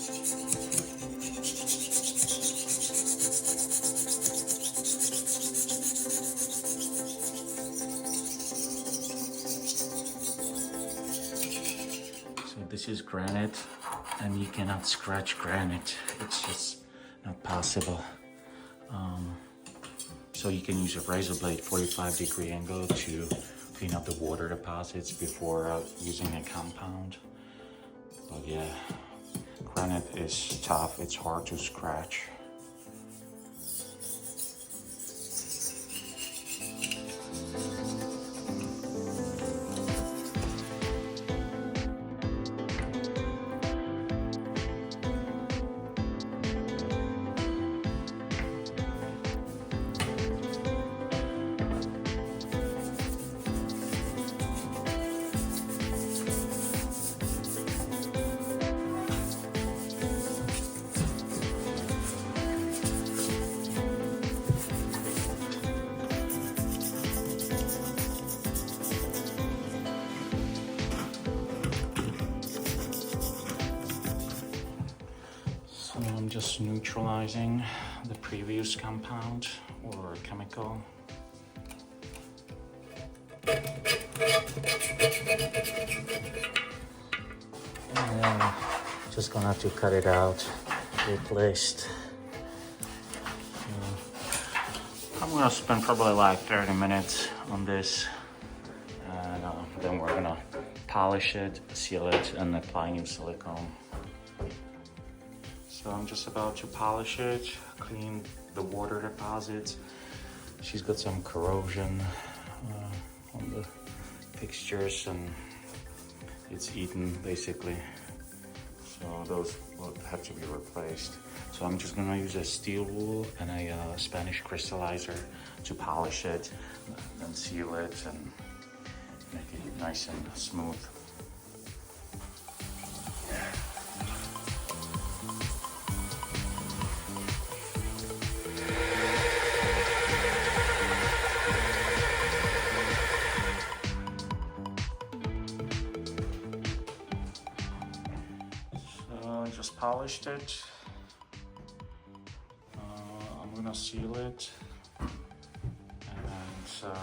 So this is granite, and you cannot scratch granite. It's just not possible. So you can use a razor blade 45-degree angle to clean up the water deposits before using a compound. But yeah, granite is tough. It's hard to scratch. So I'm just neutralizing the previous compound or chemical. And just gonna have to cut it out, replaced. I'm gonna spend probably like 30 minutes on this, and then we're gonna polish it, seal it, and apply new silicone. So I'm just about to polish it, clean the water deposits. She's got some corrosion on the fixtures, and it's eaten basically. So those will have to be replaced. So I'm just gonna use a steel wool and a Spanish crystallizer to polish it and seal it and make it nice and smooth. Just polished it. I'm gonna seal it and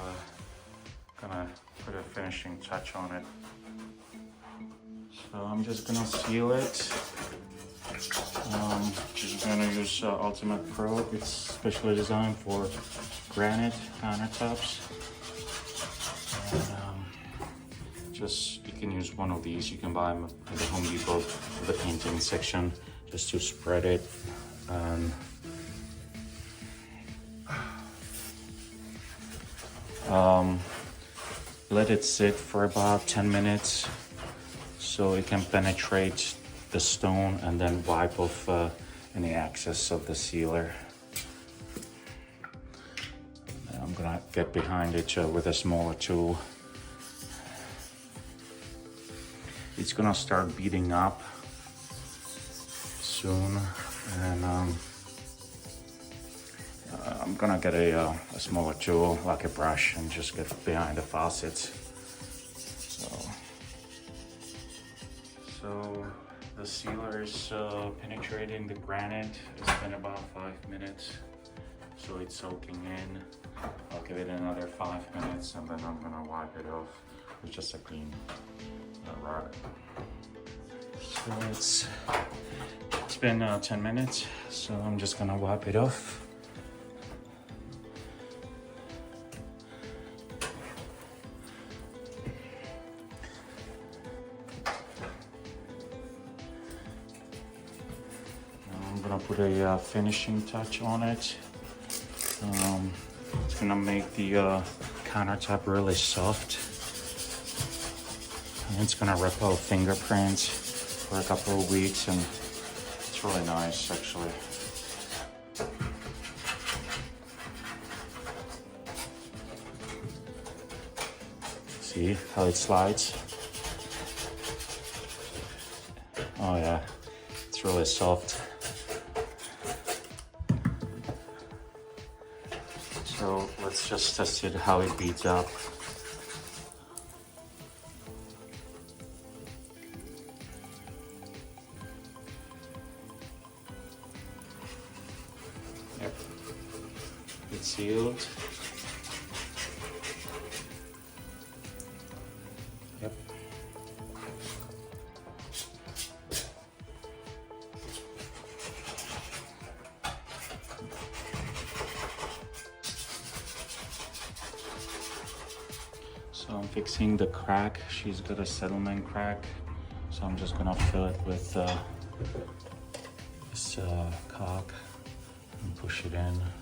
gonna put a finishing touch on it. So I'm just gonna seal it. Just gonna use Ultimate Pro. It's specially designed for granite countertops. And, you can use one of these. You can buy them at the Home Depot for the painting section, just to spread it. Let it sit for about 10 minutes so it can penetrate the stone, and then wipe off any excess of the sealer. I'm gonna get behind it with a smaller tool. It's gonna start beating up soon, and I'm gonna get a smaller tool, like a brush, and just get behind the faucets. So the sealer is penetrating the granite. It's been about 5 minutes, so it's soaking in. I'll give it another 5 minutes, and then I'm gonna wipe it off with just a clean rag. So it's been 10 minutes, so I'm just gonna wipe it off. I'm gonna put a finishing touch on it. It's gonna make the countertop really soft. And it's gonna repel fingerprints for a couple of weeks, and it's really nice actually. See how it slides? Oh yeah, it's really soft. So let's just test it, how it beats up. sealed. Yep. So I'm fixing the crack. She's got a settlement crack. So I'm just gonna fill it with this caulk and push it in.